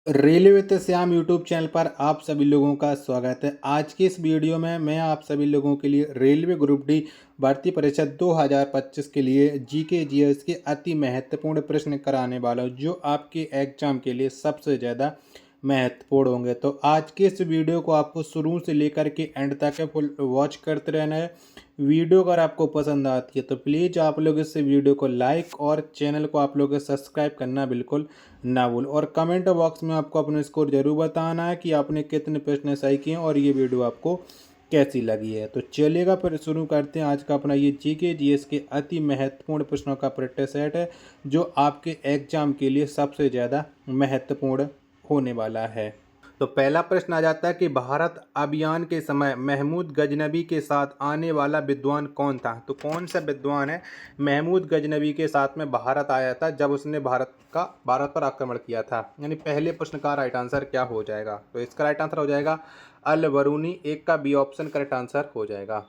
Railway with Shyam YouTube channel पर आप सभी लोगों का स्वागत है। आज की इस वीडियो में मैं आप सभी लोगों के लिए रेलवे ग्रुप डी भर्ती परीक्षा 2025 के लिए जीके जीएस के अति महत्वपूर्ण प्रश्न कराने वाला हूं, जो आपके एग्जाम के लिए सबसे ज़्यादा महत्वपूर्ण होंगे। तो आज की इस वीडियो को आपको शुरू से लेकर के एंड तक फुल वॉच करते रहना है। वीडियो अगर आपको पसंद आती है तो प्लीज़ आप लोग इस वीडियो को लाइक और चैनल को आप लोग सब्सक्राइब करना बिल्कुल ना भूल। और कमेंट बॉक्स में आपको अपना स्कोर जरूर बताना है कि आपने कितने प्रश्न सही किए और ये वीडियो आपको कैसी लगी है। तो चलिएगा फिर शुरू करते हैं आज का अपना ये जीके जीएस के अति महत्वपूर्ण प्रश्नों का प्रैक्टिस सेट है, जो आपके एग्जाम के लिए सबसे ज़्यादा महत्वपूर्ण होने वाला है। तो पहला प्रश्न आ जाता है कि भारत अभियान के समय महमूद गजनबी के साथ आने वाला विद्वान कौन था। तो कौन सा विद्वान है महमूद गजनबी के साथ में भारत आया था जब उसने भारत पर आक्रमण किया था। यानी पहले प्रश्न का राइट आंसर क्या हो जाएगा। तो इसका राइट आंसर हो जाएगा अल बरूनी। एक का बी ऑप्शन करेक्ट आंसर हो जाएगा।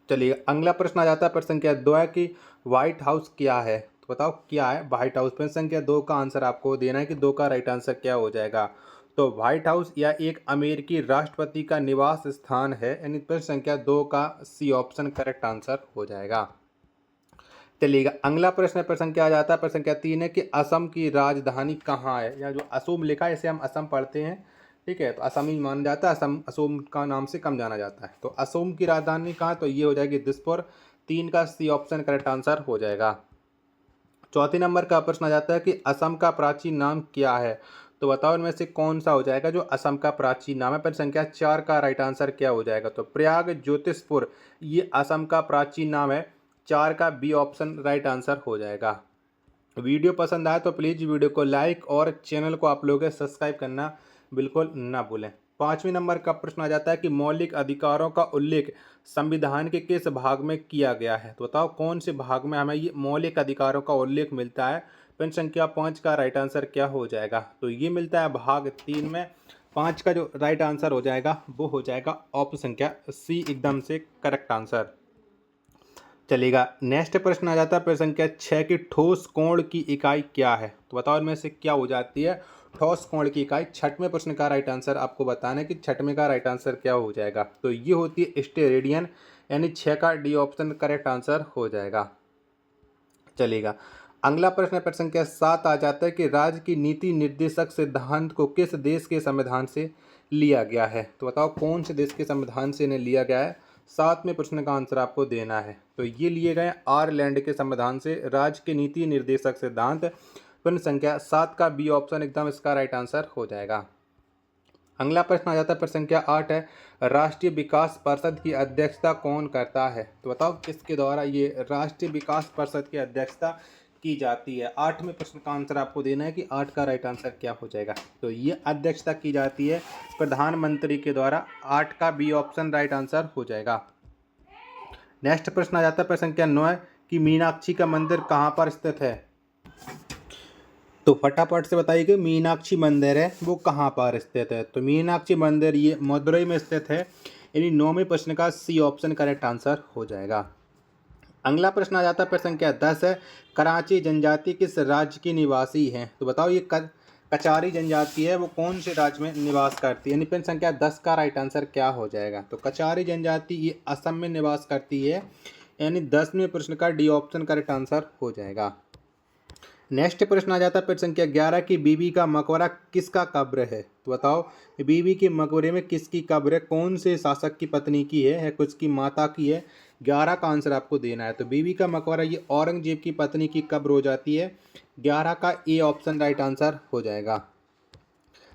चलिए अगला प्रश्न आ जाता है प्रश्न संख्या 2 की व्हाइट हाउस क्या है। तो बताओ क्या है व्हाइट हाउस। प्रश्न संख्या 2 का आंसर आपको देना है कि 2 का राइट आंसर क्या हो जाएगा। तो व्हाइट हाउस या एक अमेरिकी राष्ट्रपति का निवास स्थान है। यानी प्रश्न संख्या 2 का सी ऑप्शन करेक्ट आंसर हो जाएगा। चलिएगा अगला प्रश्न संख्या आ जाता है प्रश्न संख्या 3 है कि असम की राजधानी कहाँ है। या जो असम लिखा है इसे हम असम पढ़ते हैं, ठीक है। तो असम ही माना जाता है, असम असोम का नाम से कम जाना जाता है। तो असोम की राजधानी कहाँ, तो ये हो जाएगी दिसपुर। 3 का सी ऑप्शन करेक्ट आंसर हो जाएगा। चौथे नंबर का प्रश्न आ जाता है कि असम का प्राचीन नाम क्या है। तो बताओ इनमें से कौन सा हो जाएगा जो असम का प्राचीन नाम है। प्रश्न संख्या 4 का राइट आंसर क्या हो जाएगा। तो प्रयाग ज्योतिषपुर ये असम का प्राचीन नाम है। 4 का बी ऑप्शन राइट आंसर हो जाएगा। वीडियो पसंद आए तो प्लीज़ वीडियो को लाइक और चैनल को आप लोग सब्सक्राइब करना बिल्कुल ना भूलें। 5वें नंबर का प्रश्न आ जाता है कि मौलिक अधिकारों का उल्लेख संविधान के किस भाग में किया गया है। तो बताओ कौन से भाग में हमें ये मौलिक अधिकारों का उल्लेख मिलता है। प्रश्न संख्या 5 का राइट आंसर क्या हो जाएगा। तो ये मिलता है भाग 3 में। 5 का जो राइट आंसर हो जाएगा वो हो जाएगा ऑप्शन संख्या सी, एकदम से करेक्ट आंसर। चलेगा नेक्स्ट प्रश्न आ जाता है प्रश्न संख्या 6 की ठोस कोण की इकाई क्या है। तो बताओ इनमें से क्या हो जाती है ठोस कोण की इकाई। 6वें प्रश्न का राइट आंसर आपको बताना है कि 6वें का राइट आंसर क्या हो जाएगा। तो ये होती है स्टेरेडियन। यानी 6 का डी ऑप्शन करेक्ट आंसर हो जाएगा। चलेगा अगला प्रश्न संख्या 7 आ जाता है कि राज्य की नीति निर्देशक सिद्धांत को किस देश के संविधान से लिया गया है। तो बताओ कौन से देश के संविधान से इन्हें लिया गया है। 7वें प्रश्न का आंसर आपको देना है। तो ये लिए गए आयरलैंड के संविधान से राज्य के नीति निर्देशक सिद्धांत। प्रश्न संख्या 7 का बी ऑप्शन एकदम इसका राइट आंसर हो जाएगा। अगला प्रश्न आ जाता है प्रश्न संख्या 8 है राष्ट्रीय विकास परिषद की अध्यक्षता कौन करता है। तो बताओ किसके द्वारा ये राष्ट्रीय विकास परिषद की अध्यक्षता की जाती है। 8वें प्रश्न का आंसर आपको देना है कि 8 का राइट आंसर क्या हो जाएगा। तो ये अध्यक्षता की जाती है प्रधानमंत्री के द्वारा। 8 का बी ऑप्शन राइट आंसर हो जाएगा। नेक्स्ट प्रश्न आ जाता है प्रश्न संख्या 9 कि मीनाक्षी का मंदिर कहाँ पर स्थित है। तो फटाफट से बताइए कि मीनाक्षी मंदिर है वो कहाँ पर स्थित है। तो मीनाक्षी मंदिर ये मदुरई में स्थित है। यानी 9वें प्रश्न का सी ऑप्शन करेक्ट आंसर हो जाएगा। अगला प्रश्न आ जाता है प्रश्न संख्या 10 है कराची जनजाति किस राज्य की निवासी है। तो बताओ ये कचारी जनजाति है वो कौन से राज्य में निवास करती है। यानी प्रश्न संख्या 10 का राइट आंसर क्या हो जाएगा। तो कचारी जनजाति ये असम में निवास करती है। यानी 10वें प्रश्न का डी ऑप्शन करेक्ट आंसर हो जाएगा। नेक्स्ट प्रश्न आ जाता है प्रश्न संख्या 11 की बीबी का मकबरा किसका कब्र है। तो बताओ बीबी के मकबरे में किसकी कब्र है, कौन से शासक की पत्नी की है किसकी माता की है। 11 का आंसर आपको देना है। तो बीबी का मकबरा ये औरंगजेब की पत्नी की कब्र हो जाती है। 11 का ए ऑप्शन राइट आंसर हो जाएगा।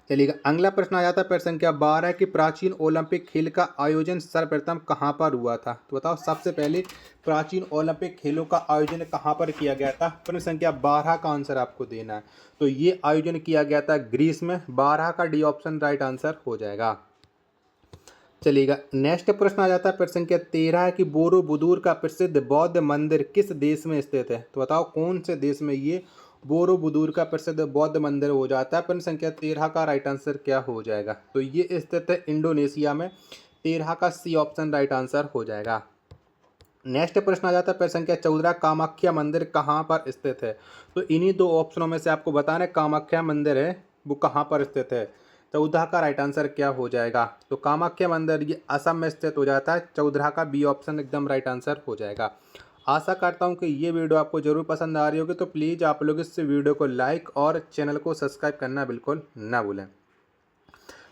चलिएगा अगला प्रश्न आ जाता है प्रश्न संख्या 12 कि प्राचीन ओलंपिक खेल का आयोजन सर्वप्रथम कहाँ पर हुआ था। तो बताओ सबसे पहले प्राचीन ओलंपिक खेलों का आयोजन कहाँ पर किया गया था। प्रश्न संख्या 12 का आंसर आपको देना है। तो ये आयोजन किया गया था ग्रीस में। 12 का डी ऑप्शन राइट आंसर हो जाएगा। चलिएगा नेक्स्ट प्रश्न आ जाता है प्रश्न संख्या 13 कि बोरोबुदूर का प्रसिद्ध बौद्ध मंदिर किस देश में स्थित है। तो बताओ कौन से देश में ये बोरोबुदूर का प्रसिद्ध बौद्ध मंदिर हो जाता है। प्रश्न संख्या 13 का राइट आंसर क्या हो जाएगा। तो ये स्थित है इंडोनेशिया में। 13 का सी ऑप्शन राइट आंसर हो जाएगा। नेक्स्ट प्रश्न आ जाता है प्रश्न संख्या 14 कामाख्या मंदिर कहाँ पर स्थित है। तो इन्हीं दो ऑप्शनों में से आपको बताना है कामाख्या मंदिर है वो कहाँ पर स्थित है? 14 का राइट आंसर क्या हो जाएगा? तो कामाख्या मंदिर ये असम में स्थित हो जाता है। 14 का बी ऑप्शन एकदम राइट आंसर हो जाएगा। आशा करता हूँ कि ये वीडियो आपको ज़रूर पसंद आ रही होगी। तो प्लीज़ आप लोग इस वीडियो को लाइक और चैनल को सब्सक्राइब करना बिल्कुल ना भूलें।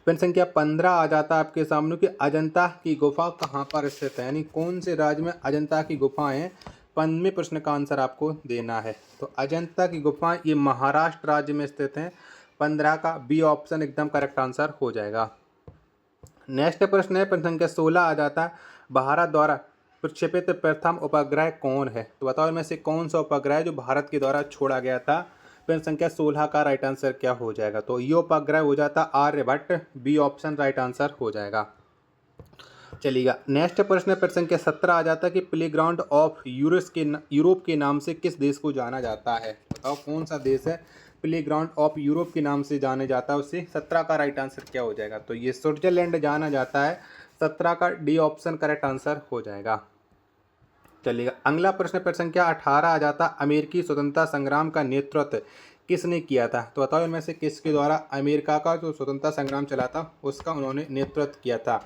प्रश्न संख्या 15 आ जाता है आपके सामने कि अजंता की गुफा कहाँ पर स्थित है, यानी कौन से राज्य में अजंता की गुफाएं हैं। 15वें प्रश्न का आंसर आपको देना है। तो अजंता की गुफा ये महाराष्ट्र राज्य में स्थित है। 15 का बी ऑप्शन एकदम करेक्ट आंसर हो जाएगा। नेक्स्ट प्रश्न है, प्रश्न संख्या 16 आ जाता है, भारत द्वारा प्रक्षेपित प्रथम उपग्रह कौन है? तो बताओ इनमें से कौन सा उपग्रह जो भारत के द्वारा छोड़ा गया था? प्रश्न संख्या 16 का राइट आंसर क्या हो जाएगा? तो ये उपग्रह हो जाता Aryabhata, B option right answer हो जाएगा। चलिएगा नेक्स्ट प्रश्न है, प्रश्न संख्या 17 आ जाता है कि प्लेग्राउंड ऑफ यूरोप के नाम से किस देश को जाना जाता है? बताओ कौन सा देश है प्लेग्राउंड ऑफ यूरोप के नाम से जाने जाता है उसे? 17 का राइट आंसर क्या हो जाएगा? तो ये स्विट्जरलैंड जाना जाता है। 17 का डी ऑप्शन करेक्ट आंसर हो जाएगा। चलिएगा अगला प्रश्न प्रश्न संख्या 18 आ जाता, अमेरिकी स्वतंत्रता संग्राम का नेतृत्व किसने किया था? तो बताओ इनमें से किसके द्वारा अमेरिका का जो स्वतंत्रता संग्राम चला था उसका उन्होंने नेतृत्व किया था?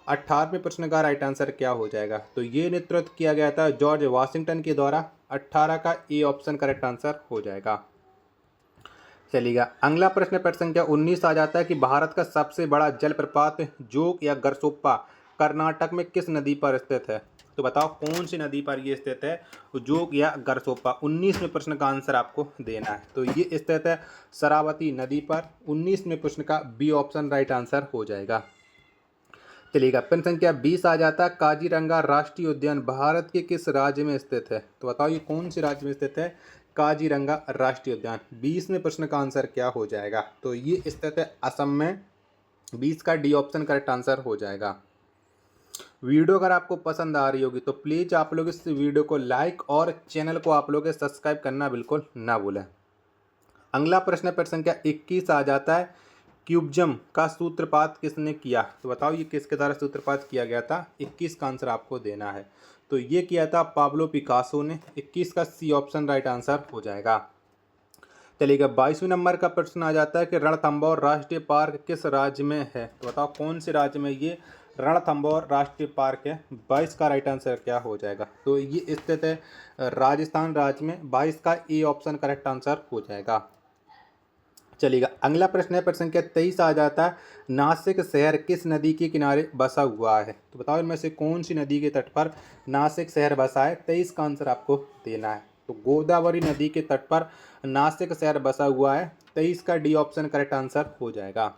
18वें प्रश्न का राइट आंसर क्या हो जाएगा? तो ये नेतृत्व किया गया था जॉर्ज वाशिंगटन के द्वारा। 18 का ए ऑप्शन करेक्ट आंसर हो जाएगा। चलिएगा अगला प्रश्न प्रश्न संख्या 19 आ जाता है कि भारत का सबसे बड़ा जलप्रपात जोग या गरसोप्पा कर्नाटक में किस नदी पर स्थित है? तो बताओ कौन सी नदी पर ये स्थित है, जोग या गरसोप्पा? 19वें प्रश्न का आंसर आपको देना है। तो ये स्थित है शरावती नदी पर। 19वें प्रश्न का बी ऑप्शन राइट आंसर हो जाएगा। चलिएगा प्रश्न संख्या 20 आ जाता है, काजीरंगा राष्ट्रीय उद्यान भारत के किस राज्य में स्थित है? तो बताओ ये कौन से राज्य में स्थित है काजीरंगा राष्ट्रीय उद्यान? 20वें प्रश्न का आंसर क्या हो जाएगा? तो ये स्थित है असम में। 20 का डी ऑप्शन करेक्ट आंसर हो जाएगा। वीडियो अगर आपको पसंद आ रही होगी तो प्लीज़ आप लोग इस वीडियो को लाइक और चैनल को आप लोग सब्सक्राइब करना बिल्कुल ना भूलें। अगला प्रश्न प्रश्न संख्या 21 आ जाता है, क्यूबिज्म का सूत्रपात किसने किया? तो बताओ ये किसके द्वारा सूत्रपात किया गया था? 21 का आंसर आपको देना है। तो ये किया था पाब्लो पिकासो ने। 21 का सी ऑप्शन राइट आंसर हो जाएगा। चलिएगा 22वें नंबर का प्रश्न आ जाता है कि रणथंभौर राष्ट्रीय पार्क किस राज्य में है? तो बताओ कौन से राज्य में ये रणथंभौर राष्ट्रीय पार्क है? 22 का राइट आंसर क्या हो जाएगा? तो ये स्थित है राजस्थान राज्य में। 22 का ए ऑप्शन करेक्ट आंसर हो जाएगा। चलिएगा अगला प्रश्न है, प्रश्न संख्या 23 आ जाता है, नासिक शहर किस नदी के किनारे बसा हुआ है? तो बताओ इनमें से कौन सी नदी के तट पर नासिक शहर बसा है? 23 का आंसर आपको देना है। तो गोदावरी नदी के तट पर नासिक शहर बसा हुआ है। 23 का डी ऑप्शन करेक्ट आंसर हो जाएगा।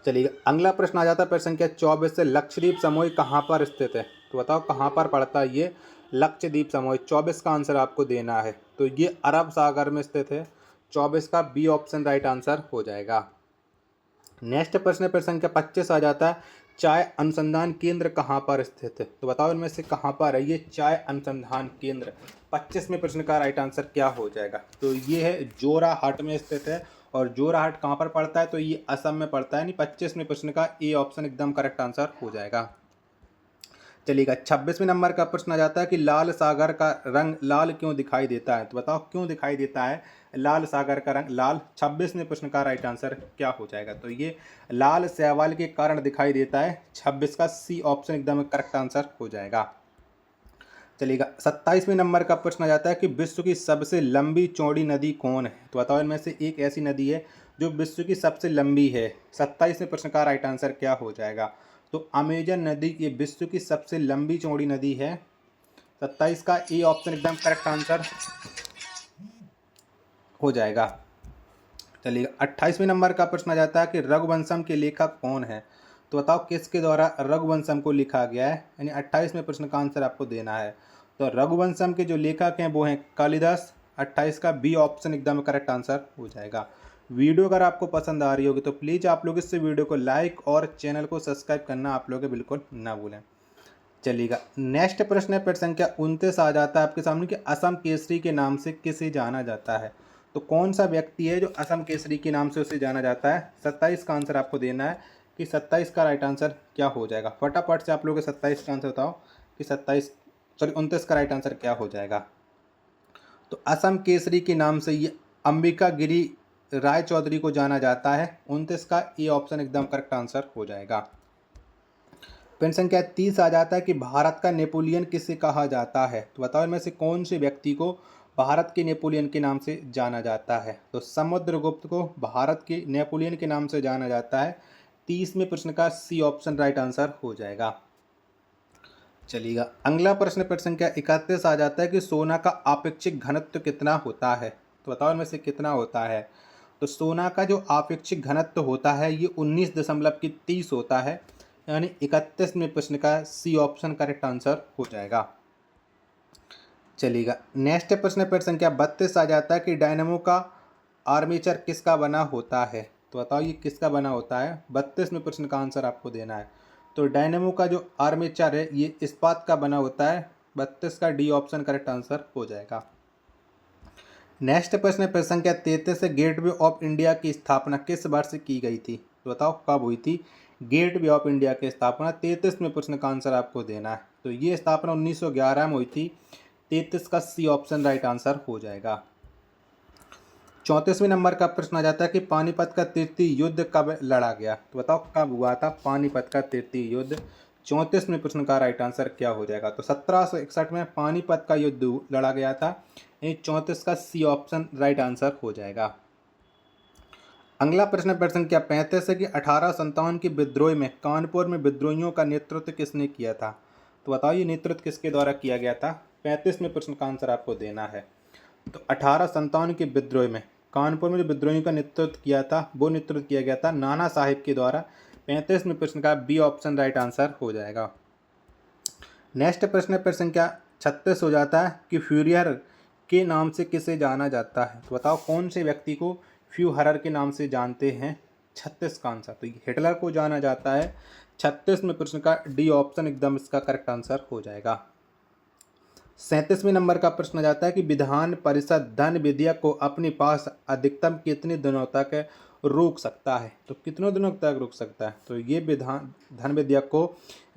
चलिएगा अगला प्रश्न आ जाता है, प्रश्न संख्या 24 से, लक्षद्वीप समूह कहाँ पर स्थित है? तो बताओ कहाँ पर पड़ता है ये लक्षद्वीप समूह? 24 का आंसर आपको देना है। तो ये अरब सागर में स्थित है। 24 का बी ऑप्शन राइट आंसर हो जाएगा। नेक्स्ट प्रश्न प्रश्न संख्या 25 आ जाता है, चाय अनुसंधान केंद्र कहाँ पर स्थित है? तो बताओ इनमें से कहाँ पर है ये चाय अनुसंधान केंद्र? 25वें प्रश्न का राइट आंसर क्या हो जाएगा? तो ये है जोराहाट में स्थित है। और जोराहाट कहाँ पर पड़ता है? तो ये असम में पड़ता है। यानी 25वें प्रश्न का ए ऑप्शन एकदम करेक्ट आंसर हो जाएगा। चलिएगा 26वें नंबर का प्रश्न आ जाता है कि लाल सागर का रंग लाल क्यों दिखाई देता है? तो बताओ क्यों दिखाई देता है लाल सागर का रंग लाल? 26वें प्रश्न का राइट आंसर क्या हो जाएगा? तो ये लाल शैवाल के कारण दिखाई देता है। 26 का सी ऑप्शन एकदम करेक्ट आंसर हो जाएगा। चलिएगा 27वें नंबर का प्रश्न आ जाता है कि विश्व की सबसे लंबी चौड़ी नदी कौन है? तो बताओ इनमें से एक ऐसी नदी है जो विश्व की सबसे लंबी है। 27वें प्रश्न का राइट आंसर क्या हो जाएगा? तो अमेजन नदी ये विश्व की सबसे लंबी चौड़ी नदी है। 27 का ए ऑप्शन एकदम करेक्ट आंसर हो जाएगा। चलिए 28वें नंबर का प्रश्न आ जाता है कि रघुवंशम के लेखक कौन है? तो बताओ किसके द्वारा रघुवंशम को लिखा गया है? यानी 28वें प्रश्न का आंसर आपको देना है। तो रघुवंशम के जो लेखक हैं वो हैं कालिदास। 28 का बी ऑप्शन एकदम करेक्ट आंसर हो जाएगा। वीडियो अगर आपको पसंद आ रही होगी तो प्लीज़ आप लोग इस वीडियो को लाइक और चैनल को सब्सक्राइब करना आप लोग बिल्कुल ना भूलें। चलिएगा नेक्स्ट प्रश्न है, प्रश्न संख्या 29 आ जाता है आपके सामने कि असम केसरी के नाम से किसे जाना जाता है? तो कौन सा व्यक्ति है जो असम केसरी के नाम से उसे जाना जाता है? 27 का आंसर आपको देना है कि 27 का राइट आंसर क्या हो जाएगा? फटाफट से आप लोग 27 का आंसर बताओ कि 29 का राइट आंसर क्या हो जाएगा? तो असम केसरी के नाम से ये अंबिका गिरी राय चौधरी को जाना जाता है? 29 का ए ऑप्शन एकदम करेक्ट आंसर हो जाएगा। प्रश्न संख्या 30 आ जाता है कि भारत का नेपोलियन किसे कहा जाता है? तो बताओ इनमें से कौन से व्यक्ति को भारत के नेपोलियन के नाम से जाना जाता है? तो समुद्रगुप्त को भारत के नेपोलियन के नाम से जाना जाता है। 30वें प्रश्न का सी ऑप्शन राइट आंसर हो जाएगा। चलिएगा अगला प्रश्न संख्या 31 आ जाता है कि सोना का आपेक्षिक घनत्व कितना होता है? तो बताओ इनमें से कितना होता है? तो सोना का जो आपेक्षिक घनत्व होता है ये 19.30 होता है, यानी 31वें प्रश्न का सी ऑप्शन करेक्ट आंसर हो जाएगा। चलिएगा नेक्स्ट प्रश्न संख्या 32 आ जाता है कि डायनामो का आर्मेचर किसका बना होता है? तो बताओ ये किसका बना होता है? 32वें प्रश्न का आंसर आपको देना है। तो डायनामो का जो आर्मेचर है ये इस्पात का बना होता है। 32 का डी ऑप्शन करेक्ट आंसर हो जाएगा। नेक्स्ट प्रश्न संख्या 33 से गेटवे ऑफ इंडिया की स्थापना किस वर्ष की गई थी? तो बताओ कब हुई थी गेटवे ऑफ इंडिया की स्थापना? 33वें प्रश्न का आंसर आपको देना है। तो ये स्थापना 1911 में हुई थी। 33 का सी ऑप्शन राइट आंसर हो जाएगा। 34वें नंबर का प्रश्न आ जाता है कि पानीपत का तृतीय युद्ध कब लड़ा गया? तो बताओ कब हुआ था पानीपत का तृतीय युद्ध? 34वें प्रश्न का राइट आंसर क्या हो जाएगा? तो 1761 में पानीपत का युद्ध लड़ा गया था। 34 का सी ऑप्शन राइट आंसर हो जाएगा। अगला प्रश्न संख्या 35 है कि 1857 के विद्रोह में कानपुर में विद्रोहियों का नेतृत्व किसने किया था? तो बताओ ये नेतृत्व किसके द्वारा किया गया था? 35वें प्रश्न का आंसर आपको देना है। तो 1857 के विद्रोह में कानपुर में जो विद्रोहियों का नेतृत्व किया था वो नेतृत्व किया गया था नाना साहिब के द्वारा। 35वें प्रश्न का बी ऑप्शन राइट आंसर हो जाएगा। नेक्स्ट प्रश्न संख्या 36 हो जाता है कि फ्यूरियर के नाम से किसे जाना जाता है? तो बताओ कौन से व्यक्ति को फ्यूहरर के नाम से जानते हैं? 36 का आंसर तो हिटलर को जाना जाता है। 36वें प्रश्न का डी ऑप्शन एकदम इसका करेक्ट आंसर हो जाएगा। 37वें नंबर का प्रश्न आ जाता है कि विधान परिषद धन विधेयक को अपने पास अधिकतम कितने दिनों तक रोक सकता है? तो कितने दिनों तक रोक सकता है? तो ये धन विधेयक को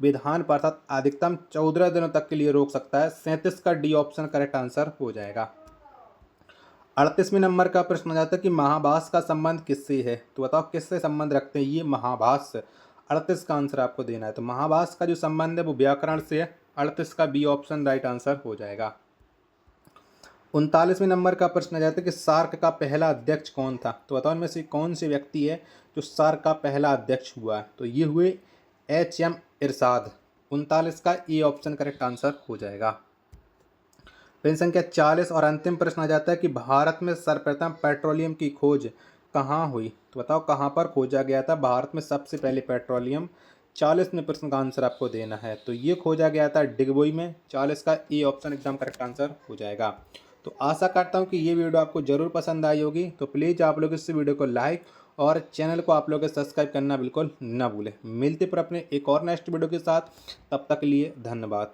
विधान परिषद अधिकतम 14 दिनों तक के लिए रोक सकता है। 37 का डी ऑप्शन करेक्ट आंसर हो जाएगा। 38वें नंबर का प्रश्न आ जाता है कि महाभाष्य का संबंध किससे है? तो बताओ किससे संबंध रखते हैं ये महाभाष्य? 38 का आंसर आपको देना है। तो महाभाष्य का जो संबंध है वो व्याकरण से है। 38 का बी ऑप्शन राइट आंसर हो जाएगा। 39वें नंबर का प्रश्न आ जाता है कि सार्क का पहला अध्यक्ष कौन था? तो बताओ इनमें से कौन से व्यक्ति है जो सार्क का पहला अध्यक्ष हुआ है? तो ये हुए HM इरशाद। 39 का ए ऑप्शन करेक्ट आंसर हो जाएगा। प्रश्न संख्या 40 और अंतिम प्रश्न आ जाता है कि भारत में सर्वप्रथम पेट्रोलियम की खोज कहाँ हुई? तो बताओ कहाँ पर खोजा गया था भारत में सबसे पहले पेट्रोलियम? 40वें प्रश्न का आंसर आपको देना है। तो ये खोजा गया था डिगबोई में। 40 का ए ऑप्शन एकदम करेक्ट आंसर हो जाएगा। तो आशा करता हूँ कि ये वीडियो आपको ज़रूर पसंद आई होगी। तो प्लीज़ आप लोग इस वीडियो को लाइक और चैनल को आप लोग सब्सक्राइब करना बिल्कुल ना भूलें। मिलते पर अपने एक और नेक्स्ट वीडियो के साथ, तब तक के लिए धन्यवाद।